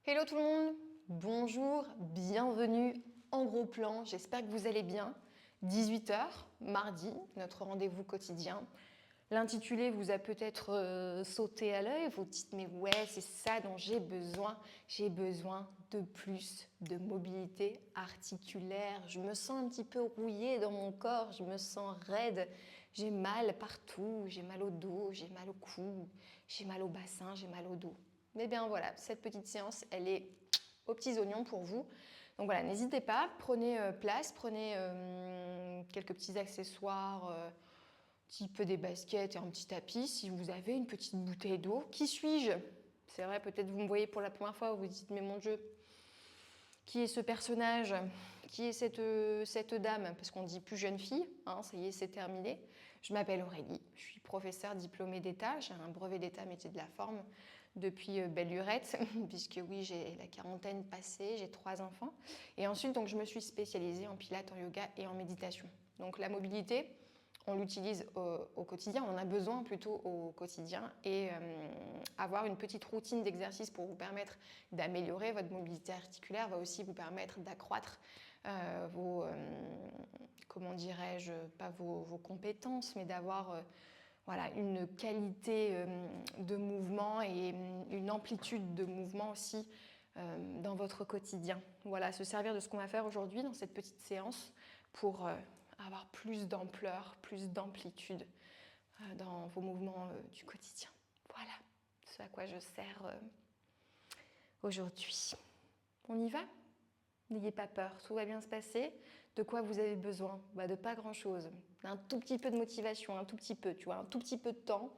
Hello tout le monde, bonjour, bienvenue en gros plan, j'espère que vous allez bien. 18 heures, mardi, notre rendez-vous quotidien. L'intitulé vous a peut-être sauté à l'œil, vous dites mais ouais c'est ça dont j'ai besoin de plus de mobilité articulaire, je me sens un petit peu rouillée dans mon corps, je me sens raide, j'ai mal partout, j'ai mal au dos, j'ai mal au cou, j'ai mal au bassin, j'ai mal au dos. Mais bien voilà, cette petite séance, elle est aux petits oignons pour vous. Donc voilà, n'hésitez pas, prenez place, prenez quelques petits accessoires, type des baskets et un petit tapis. Si vous avez une petite bouteille d'eau, qui suis-je? C'est vrai, peut-être vous me voyez pour la première fois, vous vous dites, mais mon Dieu, qui est ce personnage? Qui est cette dame? Parce qu'on dit plus jeune fille, hein, ça y est, c'est terminé. Je m'appelle Aurélie, je suis professeure diplômée d'État, j'ai un brevet d'État métier de la forme depuis belle lurette, puisque oui, j'ai la quarantaine passée, j'ai 3 enfants. Et ensuite, donc, je me suis spécialisée en pilates, en yoga et en méditation. Donc la mobilité, on l'utilise au quotidien, on en a besoin plutôt au quotidien, et avoir une petite routine d'exercice pour vous permettre d'améliorer votre mobilité articulaire va aussi vous permettre d'accroître vos, comment dirais-je, pas vos compétences, mais d'avoir voilà, une qualité de mouvement et une amplitude de mouvement aussi dans votre quotidien. Voilà, se servir de ce qu'on va faire aujourd'hui dans cette petite séance pour avoir plus d'ampleur, plus d'amplitude dans vos mouvements du quotidien. Voilà ce à quoi je sers aujourd'hui. On y va? N'ayez pas peur, tout va bien se passer. De quoi vous avez besoin? De pas grand-chose. Un tout petit peu de motivation, un tout petit peu, tu vois, un tout petit peu de temps,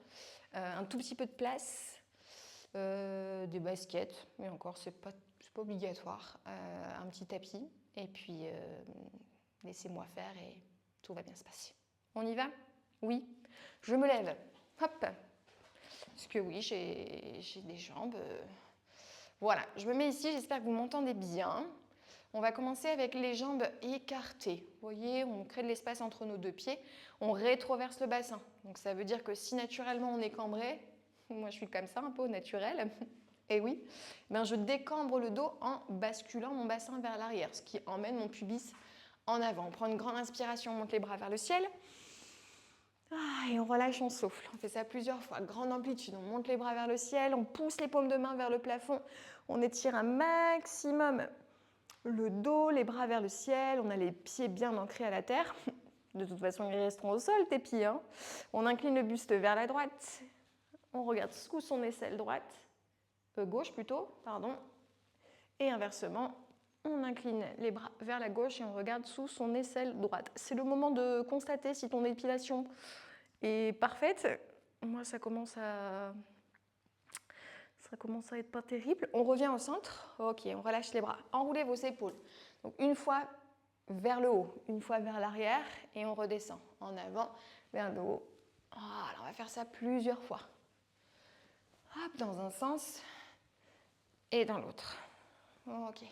un tout petit peu de place, des baskets, mais encore, c'est pas obligatoire. Un petit tapis, et puis laissez-moi faire et tout va bien se passer. On y va? Oui. Je me lève. Hop. Parce que oui, j'ai des jambes. Voilà, je me mets ici, j'espère que vous m'entendez bien. On va commencer avec les jambes écartées. Vous voyez, on crée de l'espace entre nos deux pieds. On rétroverse le bassin. Donc ça veut dire que si naturellement on est cambré, moi je suis comme ça, un peu au naturel, et oui, ben je décambre le dos en basculant mon bassin vers l'arrière, ce qui emmène mon pubis en avant. On prend une grande inspiration, on monte les bras vers le ciel. Et on relâche, on souffle. On fait ça plusieurs fois. Grande amplitude. On monte les bras vers le ciel, on pousse les paumes de main vers le plafond. On étire un maximum le dos, les bras vers le ciel. On a les pieds bien ancrés à la terre. De toute façon, ils resteront au sol, tes pieds. Hein. On incline le buste vers la droite. On regarde sous son aisselle droite. Gauche plutôt, pardon. Et inversement, on incline les bras vers la gauche et on regarde sous son aisselle droite. C'est le moment de constater si ton épilation est parfaite. Moi, ça commence à être pas terrible. On revient au centre. Ok, on relâche les bras. Enroulez vos épaules. Donc une fois vers le haut, une fois vers l'arrière et on redescend. En avant, vers le haut. Voilà, on va faire ça plusieurs fois. Hop, dans un sens et dans l'autre. Ok.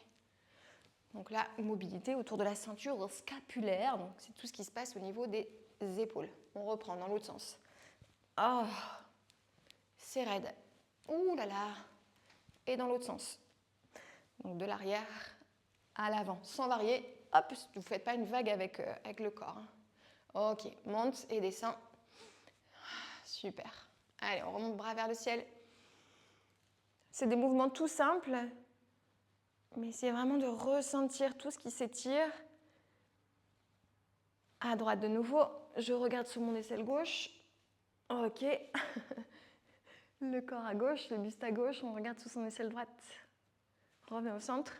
Donc là, mobilité autour de la ceinture scapulaire. Donc c'est tout ce qui se passe au niveau des épaules. On reprend dans l'autre sens. Oh, c'est raide. Ouh là là. Et dans l'autre sens. Donc de l'arrière à l'avant, sans varier. Hop, vous ne faites pas une vague avec le corps. Ok, monte et descend. Super. Allez, on remonte bras vers le ciel. C'est des mouvements tout simples, mais c'est vraiment de ressentir tout ce qui s'étire. À droite de nouveau, je regarde sous mon aisselle gauche. Ok. Le corps à gauche, le buste à gauche, on regarde sous son aisselle droite. Reviens au centre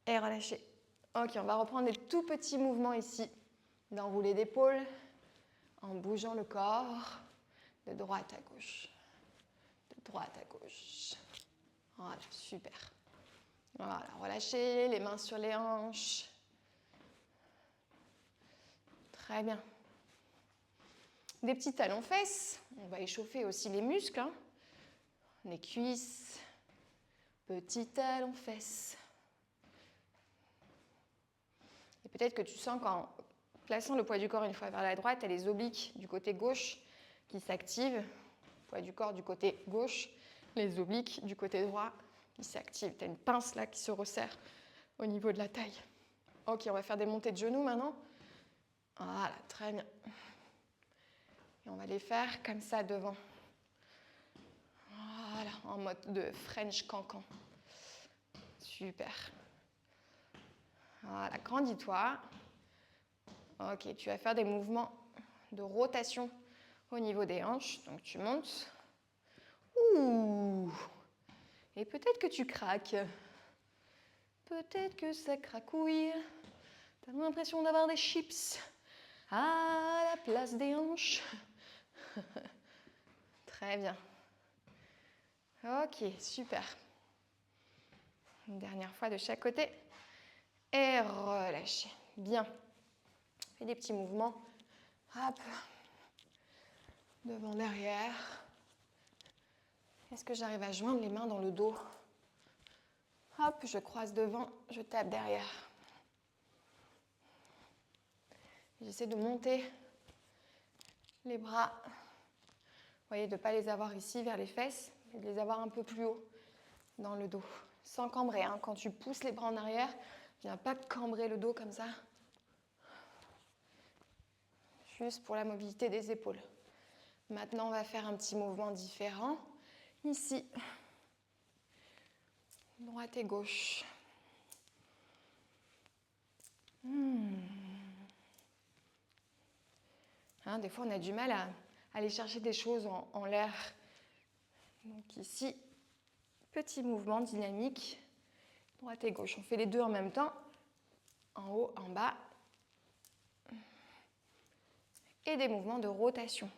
et relâchez. Ok, on va reprendre des tout petits mouvements ici. D'enrouler d'épaule, en bougeant le corps de droite à gauche. De droite à gauche. Voilà, super. Voilà, relâchez les mains sur les hanches. Très bien. Des petits talons-fesses. On va échauffer aussi les muscles. Hein. Les cuisses. Petits talons-fesses. Et peut-être que tu sens qu'en plaçant le poids du corps une fois vers la droite, tu as les obliques du côté gauche qui s'activent. Poids du corps du côté gauche, les obliques du côté droit il s'active. Tu as une pince là qui se resserre au niveau de la taille. Ok, on va faire des montées de genoux maintenant. Voilà, très bien. Et on va les faire comme ça devant. Voilà, en mode de French cancan. Super. Voilà, grandis-toi. Ok, tu vas faire des mouvements de rotation au niveau des hanches. Donc tu montes. Ouh. Et peut-être que tu craques. Peut-être que ça cracouille. T'as l'impression d'avoir des chips à la place des hanches. Très bien. Ok, super. Une dernière fois de chaque côté. Et relâchez. Bien. Fais des petits mouvements. Hop. Devant, derrière. Est-ce que j'arrive à joindre les mains dans le dos? Hop, je croise devant, je tape derrière. J'essaie de monter les bras. Vous voyez, de ne pas les avoir ici vers les fesses, mais de les avoir un peu plus haut dans le dos. Sans cambrer, hein. Quand tu pousses les bras en arrière, viens pas cambrer le dos comme ça. Juste pour la mobilité des épaules. Maintenant, on va faire un petit mouvement différent. Ici, droite et gauche. Hein, des fois, on a du mal à aller chercher des choses en l'air. Donc ici, petit mouvement dynamique, droite et gauche. On fait les deux en même temps, en haut, en bas. Et des mouvements de rotation.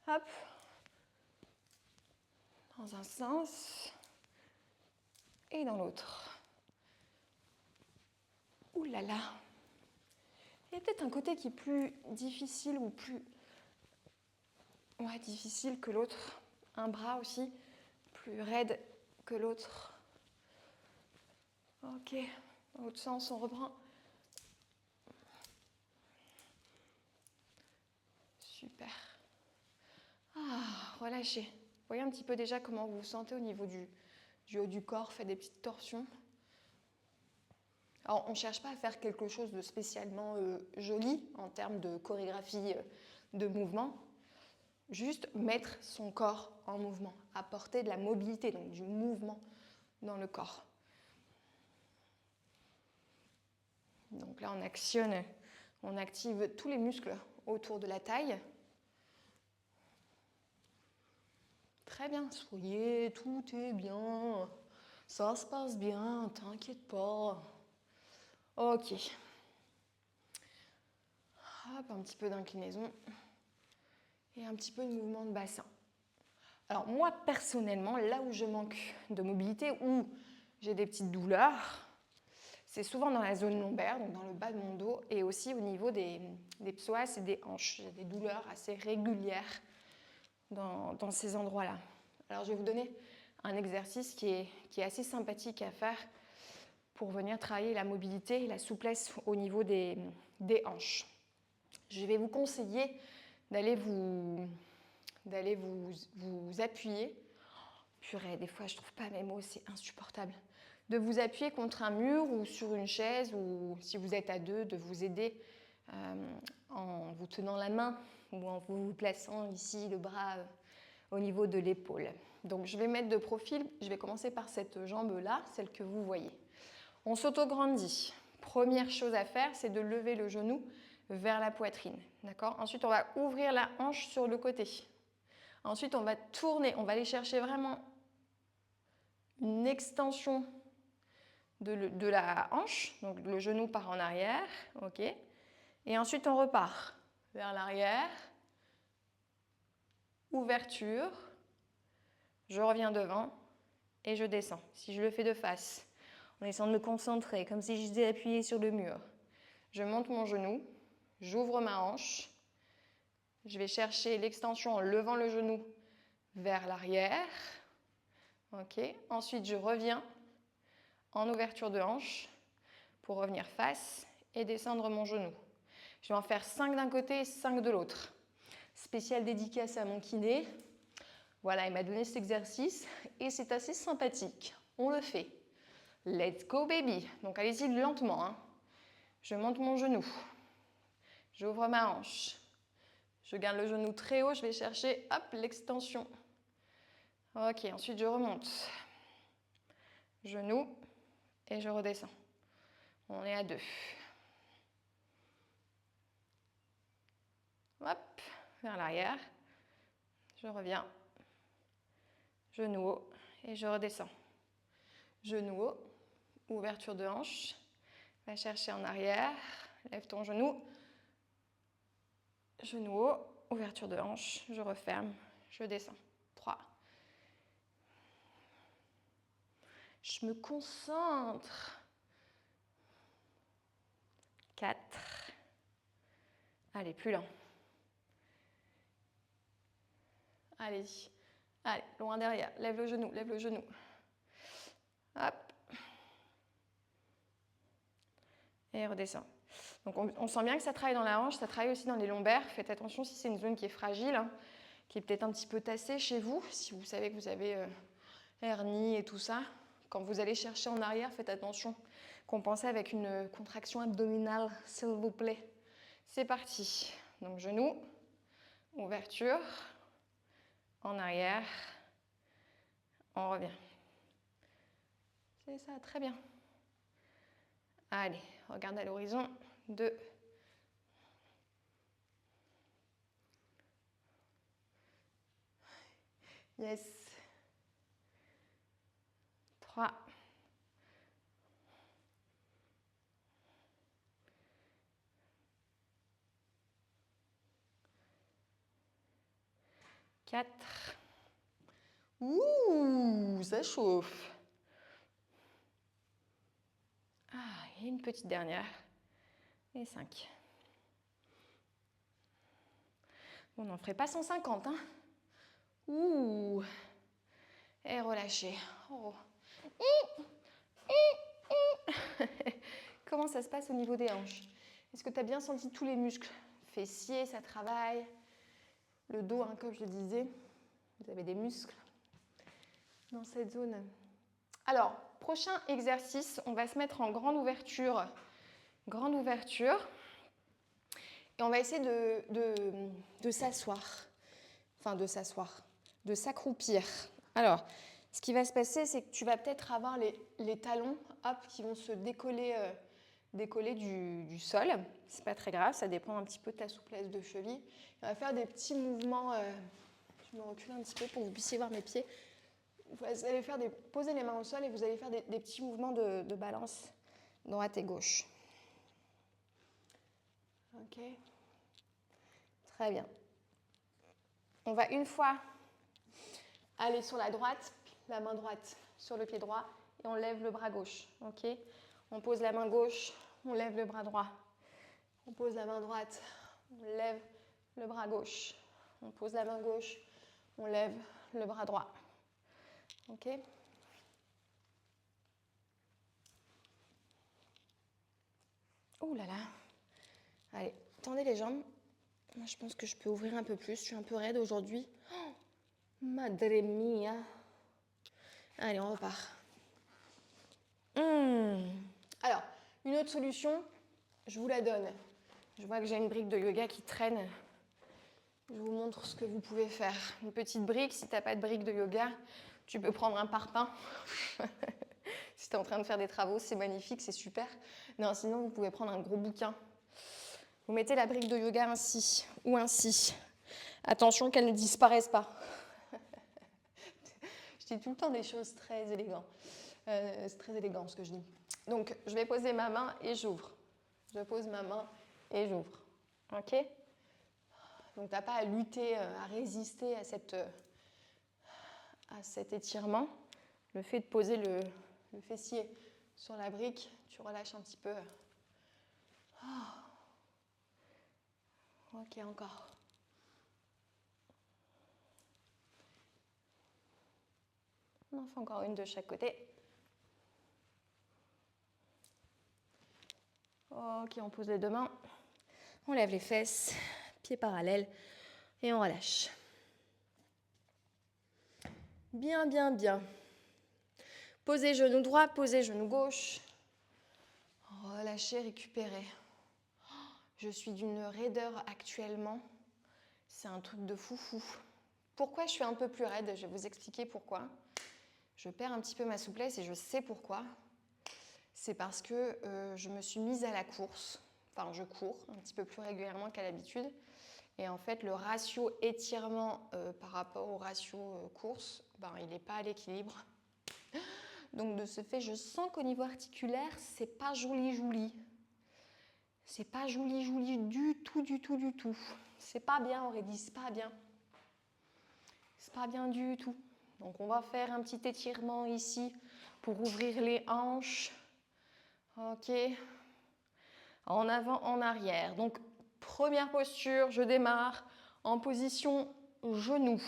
Hop, dans un sens et dans l'autre. Ouh là là. Il y a peut-être un côté qui est plus difficile ou plus difficile que l'autre. Un bras aussi, plus raide que l'autre. Ok, dans l'autre sens, on reprend. Super. Ah, relâchez. Vous voyez un petit peu déjà comment vous vous sentez au niveau du haut du corps, faites des petites torsions. Alors, on ne cherche pas à faire quelque chose de spécialement joli en termes de chorégraphie de mouvement. Juste mettre son corps en mouvement, apporter de la mobilité, donc du mouvement dans le corps. Donc là, on active tous les muscles autour de la taille. Très bien, souriez, tout est bien, ça se passe bien, t'inquiète pas. Ok. Hop, un petit peu d'inclinaison et un petit peu de mouvement de bassin. Alors moi, personnellement, là où je manque de mobilité, où j'ai des petites douleurs, c'est souvent dans la zone lombaire, donc dans le bas de mon dos, et aussi au niveau des psoas et des hanches. J'ai des douleurs assez régulières dans ces endroits-là. Alors je vais vous donner un exercice qui est assez sympathique à faire pour venir travailler la mobilité et la souplesse au niveau des hanches. Je vais vous conseiller d'aller vous appuyer. Purée, des fois je ne trouve pas mes mots, c'est insupportable. De vous appuyer contre un mur ou sur une chaise, ou si vous êtes à deux, de vous aider en vous tenant la main ou en vous plaçant ici le bras au niveau de l'épaule. Donc je vais mettre de profil, je vais commencer par cette jambe-là, celle que vous voyez. On s'auto-grandit. Première chose à faire, c'est de lever le genou vers la poitrine. D'accord ? Ensuite, on va ouvrir la hanche sur le côté. Ensuite, on va tourner, on va aller chercher vraiment une extension de la hanche. Donc le genou part en arrière, ok. Et ensuite, on repart vers l'arrière. Ouverture. Je reviens devant et je descends. Si je le fais de face, en essayant de me concentrer, comme si j'étais appuyée sur le mur. Je monte mon genou, j'ouvre ma hanche, je vais chercher l'extension en levant le genou vers l'arrière. Ok. Ensuite, je reviens en ouverture de hanche pour revenir face et descendre mon genou. Je vais en faire 5 d'un côté et 5 de l'autre. Spéciale dédicace à mon kiné. Voilà, il m'a donné cet exercice et c'est assez sympathique. On le fait. Let's go baby. Donc allez-y lentement, hein. Je monte mon genou. J'ouvre ma hanche. Je garde le genou très haut, je vais chercher, hop, l'extension. Ok, ensuite je remonte. Genou et je redescends. On est à 2. Hop, vers l'arrière. Je reviens. Genou haut et je redescends. Genou haut, ouverture de hanche. Va chercher en arrière. Lève ton genou. Genou haut, ouverture de hanche. Je referme. Je descends. 3. Je me concentre. 4. Allez, plus lent. Allez, allez, loin derrière. Lève le genou, lève le genou. Hop. Et redescends. Donc on sent bien que ça travaille dans la hanche, ça travaille aussi dans les lombaires. Faites attention si c'est une zone qui est fragile, hein, qui est peut-être un petit peu tassée chez vous. Si vous savez que vous avez hernie et tout ça, quand vous allez chercher en arrière, faites attention. Compensez avec une contraction abdominale, s'il vous plaît. C'est parti. Donc genou, ouverture, en arrière, on revient. C'est ça, très bien. Allez, regarde à l'horizon. 2. Yes. 3. 4. Ouh, ça chauffe. Ah, et une petite dernière. Et 5. On n'en ferait pas 150, hein. Ouh. Et relâchez. Oh. Comment ça se passe au niveau des hanches? Est-ce que tu as bien senti tous les muscles fessiers, ça travaille. Le dos, hein, comme je le disais, vous avez des muscles dans cette zone. Alors, prochain exercice, on va se mettre en grande ouverture. Grande ouverture. Et on va essayer de s'asseoir. Enfin, de s'accroupir. Alors, ce qui va se passer, c'est que tu vas peut-être avoir les talons hop, qui vont se décoller du sol. C'est pas très grave, ça dépend un petit peu de ta souplesse de cheville. On va faire des petits mouvements. Je me recule un petit peu pour que vous puissiez voir mes pieds. Vous allez poser les mains au sol et vous allez faire des petits mouvements de balance droite et gauche. Ok. Très bien. On va une fois aller sur la droite, la main droite sur le pied droit et on lève le bras gauche. Ok. On pose la main gauche, on lève le bras droit. On pose la main droite, on lève le bras gauche. On pose la main gauche, on lève le bras droit. Ok. Ouh là là. Allez, tendez les jambes. Moi, je pense que je peux ouvrir un peu plus. Je suis un peu raide aujourd'hui. Oh, madre mia. Allez, on repart. Alors, une autre solution, je vous la donne. Je vois que j'ai une brique de yoga qui traîne. Je vous montre ce que vous pouvez faire. Une petite brique, si tu n'as pas de brique de yoga, tu peux prendre un parpaing. Si tu es en train de faire des travaux, c'est magnifique, c'est super. Non, sinon, vous pouvez prendre un gros bouquin. Vous mettez la brique de yoga ainsi ou ainsi. Attention qu'elle ne disparaisse pas. Je dis tout le temps des choses très élégantes. C'est très élégant ce que je dis. Donc, je vais poser ma main et j'ouvre. Je pose ma main et j'ouvre. Ok ? Donc, tu n'as pas à lutter, à résister à cet étirement. Le fait de poser le fessier sur la brique, tu relâches un petit peu. Oh. Ok, encore. On en fait encore une de chaque côté. Ok, on pose les deux mains. On lève les fesses, pieds parallèles et on relâche. Bien, bien, bien. Posez genou droit, posez genou gauche. Relâchez, récupérez. Je suis d'une raideur actuellement. C'est un truc de foufou. Pourquoi je suis un peu plus raide? Je vais vous expliquer pourquoi. Je perds un petit peu ma souplesse et je sais pourquoi. C'est parce que je me suis mise à la course. Enfin, je cours un petit peu plus régulièrement qu'à l'habitude. Et en fait, le ratio étirement par rapport au ratio course, il n'est pas à l'équilibre. Donc de ce fait, je sens qu'au niveau articulaire, c'est pas joli. C'est pas joli du tout. C'est pas bien, Aurélie, dit, c'est pas bien. C'est pas bien du tout. Donc on va faire un petit étirement ici pour ouvrir les hanches. Ok. En avant, en arrière. Donc première posture, je démarre en position genou.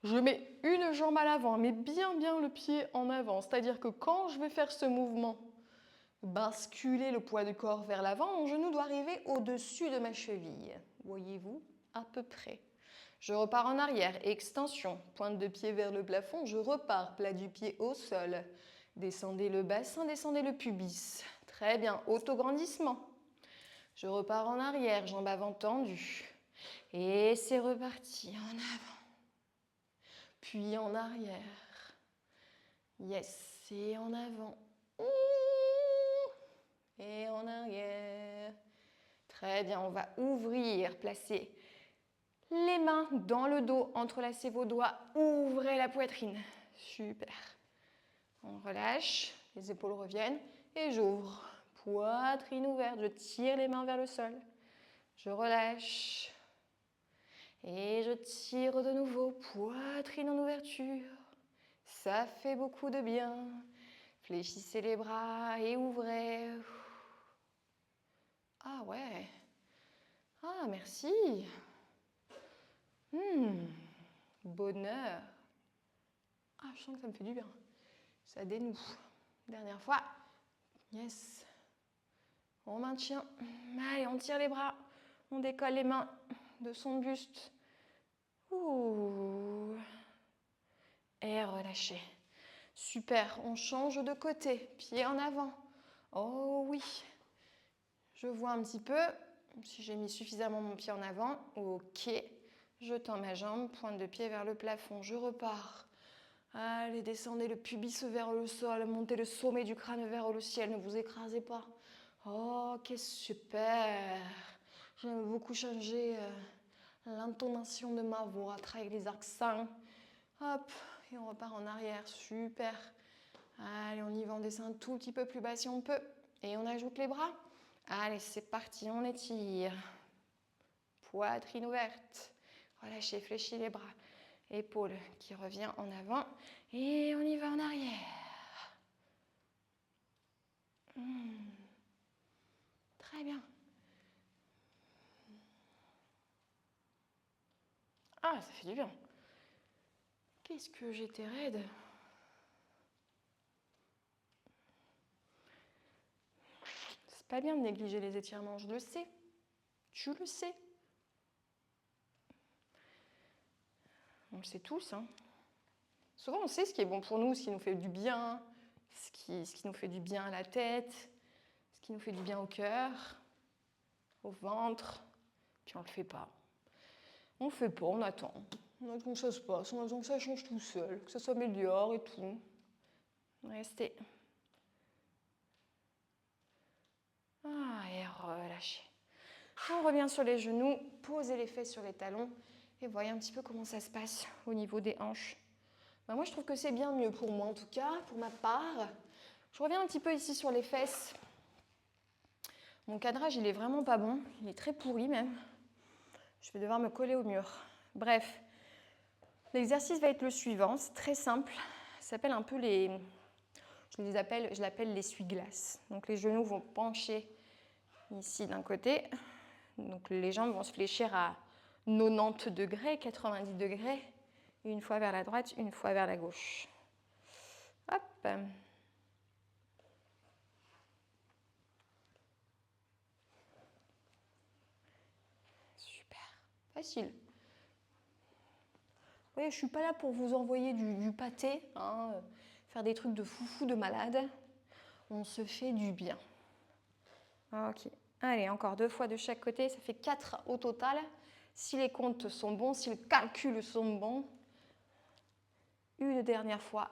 Je mets une jambe à l'avant, mais bien le pied en avant. C'est-à-dire que quand je vais faire ce mouvement, basculer le poids du corps vers l'avant, mon genou doit arriver au-dessus de ma cheville. Voyez-vous? À peu près. Je repars en arrière, extension, pointe de pied vers le plafond, je repars, plat du pied au sol. Descendez le bassin, descendez le pubis. Très bien, autograndissement. Je repars en arrière, jambes avant tendues. Et c'est reparti, en avant. Puis en arrière. Yes, et en avant. Et en arrière. Très bien, on va ouvrir, placer les mains dans le dos, entrelacez vos doigts, ouvrez la poitrine. Super. On relâche, les épaules reviennent et j'ouvre. Poitrine ouverte, je tire les mains vers le sol. Je relâche. Et je tire de nouveau, poitrine en ouverture. Ça fait beaucoup de bien. Fléchissez les bras et ouvrez. Ah ouais. Ah, merci. Bonheur. Ah, je sens que ça me fait du bien. Ça dénoue. Dernière fois. Yes. On maintient. Allez, on tire les bras. On décolle les mains de son buste. Ouh. Et relâchez. Super. On change de côté. Pied en avant. Oh oui. Je vois un petit peu si j'ai mis suffisamment mon pied en avant. Ok. Je tends ma jambe, pointe de pied vers le plafond. Je repars. Allez, descendez le pubis vers le sol, montez le sommet du crâne vers le ciel, ne vous écrasez pas. Ok, super. J'aime beaucoup changer l'intonation de ma voix, travailler les accents. Hop, et on repart en arrière, super. Allez, on y va, on descend un tout petit peu plus bas si on peut. Et on ajoute les bras. Allez, c'est parti, on étire. Poitrine ouverte. Relâchez, fléchis les bras. Épaule qui revient en avant. Et on y va en arrière. Très bien. Ah, ça fait du bien. Qu'est-ce que j'étais raide. C'est pas bien de négliger les étirements, je le sais. Tu le sais. On le sait tous. Hein. Souvent, on sait ce qui est bon pour nous, ce qui nous fait du bien, ce qui nous fait du bien à la tête, ce qui nous fait du bien au cœur, au ventre. Puis on le fait pas. On le fait pas, on attend. On attend que ça se passe, on attend que ça change tout seul, que ça s'améliore et tout. Restez. Ah, et relâchez. On revient sur les genoux, posez les fesses sur les talons et voyez un petit peu comment ça se passe au niveau des hanches. Moi, je trouve que c'est bien mieux pour moi, en tout cas, pour ma part. Je reviens un petit peu ici sur les fesses. Mon cadrage, il est vraiment pas bon. Il est très pourri même. Je vais devoir me coller au mur. Bref, l'exercice va être le suivant. C'est très simple. Ça s'appelle un peu les... Je l'appelle l'essuie-glace. Donc les genoux vont pencher ici d'un côté. Donc les jambes vont se fléchir à 90 degrés, 90 degrés. Une fois vers la droite, une fois vers la gauche. Hop. Super. Facile. voyez, je ne suis pas là pour vous envoyer du pâté, hein, faire des trucs de foufou, de malade. On se fait du bien. Ok. Allez, encore 2 fois de chaque côté, ça fait 4 au total. Si les comptes sont bons, si les calculs sont bons. Une dernière fois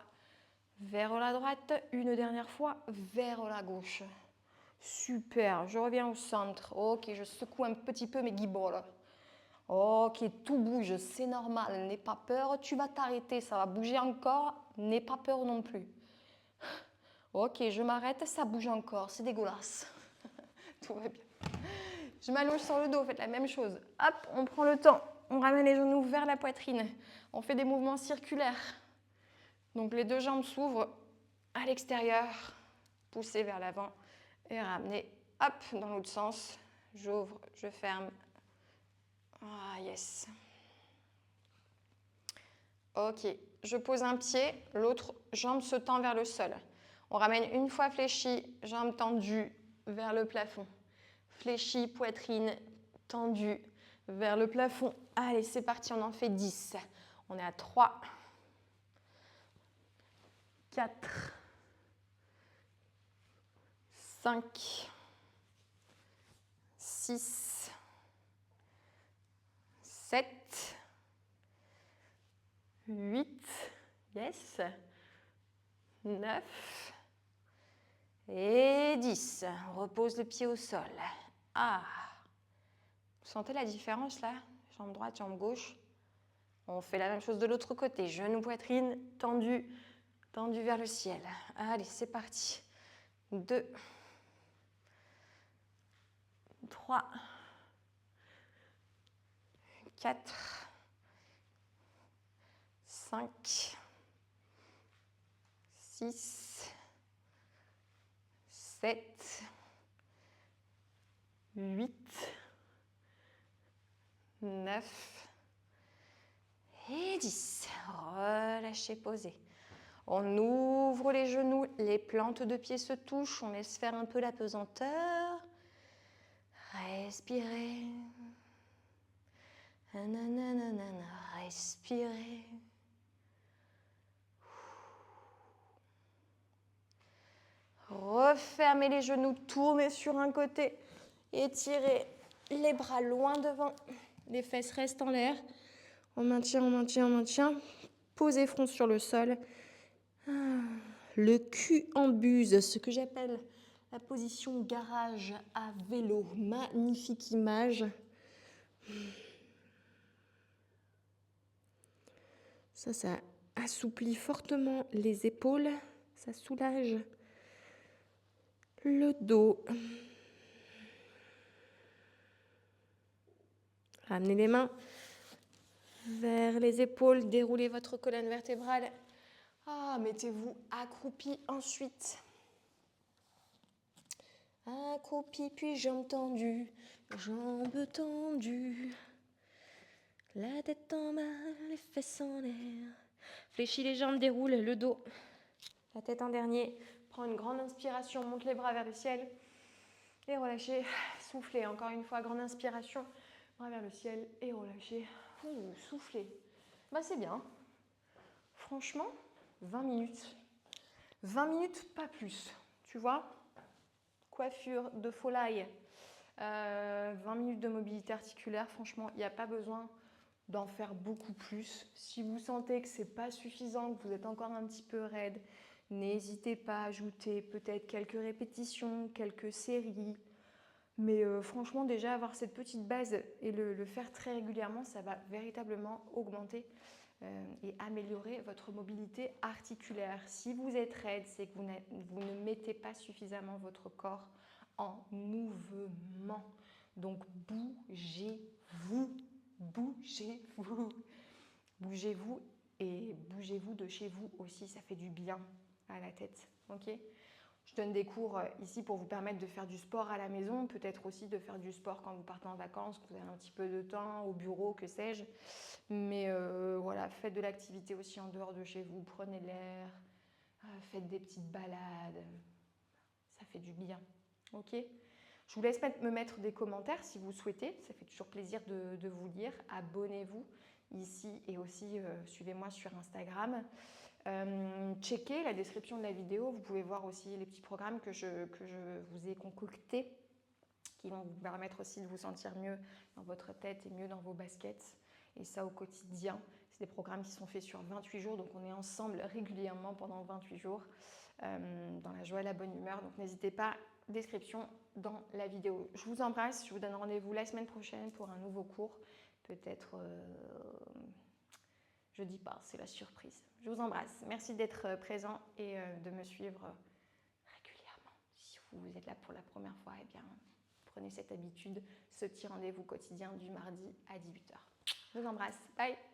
vers la droite, une dernière fois vers la gauche. Super, je reviens au centre. Ok, je secoue un petit peu mes guiboles. Ok, tout bouge, c'est normal, n'aie pas peur. Tu vas t'arrêter, ça va bouger encore, n'aie pas peur non plus. Ok, je m'arrête, ça bouge encore, c'est dégueulasse. Tout va bien. Je m'allonge sur le dos, faites la même chose. Hop, on prend le temps, on ramène les genoux vers la poitrine. On fait des mouvements circulaires. Donc les 2 jambes s'ouvrent à l'extérieur, poussez vers l'avant et ramenez, hop, dans l'autre sens. J'ouvre, je ferme. Ah, yes. Ok, je pose un pied, l'autre jambe se tend vers le sol. On ramène une fois fléchie, jambe tendue vers le plafond. Fléchie, poitrine tendue vers le plafond. Allez, c'est parti, on en fait 10. On est à 3, 4, 5, 6, 7, 8, yes, 9 et 10. On repose le pied au sol. Ah, vous sentez la différence là? Jambe droite, jambe gauche. On fait la même chose de l'autre côté. Genou, poitrine, tendu, tendu vers le ciel. Allez, c'est parti. 2, 3, 4, 5, 6, 7, 8, 9 et 10. Relâchez, posez. On ouvre les genoux, les plantes de pied se touchent, on laisse faire un peu la pesanteur. Respirez. Nanana, respirez. Refermez les genoux, tournez sur un côté, étirez les bras loin devant, les fesses restent en l'air. On maintient, on maintient, on maintient. Posez front sur le sol. Le cul en buse, ce que j'appelle la position garage à vélo. Magnifique image. Ça assouplit fortement les épaules. Ça soulage le dos. Ramenez les mains vers les épaules. Déroulez votre colonne vertébrale. Mettez-vous accroupi ensuite. Accroupi, puis jambes tendues, jambes tendues. La tête en bas, les fesses en l'air. Fléchis les jambes, déroule le dos. La tête en dernier. Prends une grande inspiration, monte les bras vers le ciel. Et relâchez, soufflez. Encore une fois, grande inspiration, bras vers le ciel et relâchez. Soufflez. C'est bien. Franchement, 20 minutes. 20 minutes, pas plus. Tu vois ? Coiffure de Foley, 20 minutes de mobilité articulaire. Franchement, il n'y a pas besoin d'en faire beaucoup plus. Si vous sentez que ce n'est pas suffisant, que vous êtes encore un petit peu raide, n'hésitez pas à ajouter peut-être quelques répétitions, quelques séries. Mais franchement, déjà avoir cette petite base et le faire très régulièrement, ça va véritablement augmenter et améliorer votre mobilité articulaire. Si vous êtes raide, c'est que vous ne mettez pas suffisamment votre corps en mouvement. Donc bougez-vous, bougez-vous, bougez-vous et bougez-vous de chez vous aussi, ça fait du bien à la tête, ok ? Je donne des cours ici pour vous permettre de faire du sport à la maison, peut-être aussi de faire du sport quand vous partez en vacances, que vous avez un petit peu de temps, au bureau, que sais-je. Mais voilà, faites de l'activité aussi en dehors de chez vous, prenez l'air, faites des petites balades, ça fait du bien, ok ? Je vous laisse me mettre des commentaires si vous souhaitez, ça fait toujours plaisir de vous lire. Abonnez-vous ici et aussi suivez-moi sur Instagram. Checkez la description de la vidéo, vous pouvez voir aussi les petits programmes que je vous ai concoctés qui vont vous permettre aussi de vous sentir mieux dans votre tête et mieux dans vos baskets. Et ça au quotidien. C'est des programmes qui sont faits sur 28 jours, donc on est ensemble régulièrement pendant 28 jours dans la joie et la bonne humeur. Donc n'hésitez pas, description dans la vidéo. Je vous embrasse, je vous donne rendez-vous la semaine prochaine pour un nouveau cours. Peut-être, je dis pas, c'est la surprise. Je vous embrasse. Merci d'être présent et de me suivre régulièrement. Si vous êtes là pour la première fois, eh bien, prenez cette habitude, ce petit rendez-vous quotidien du mardi à 18h. Je vous embrasse. Bye!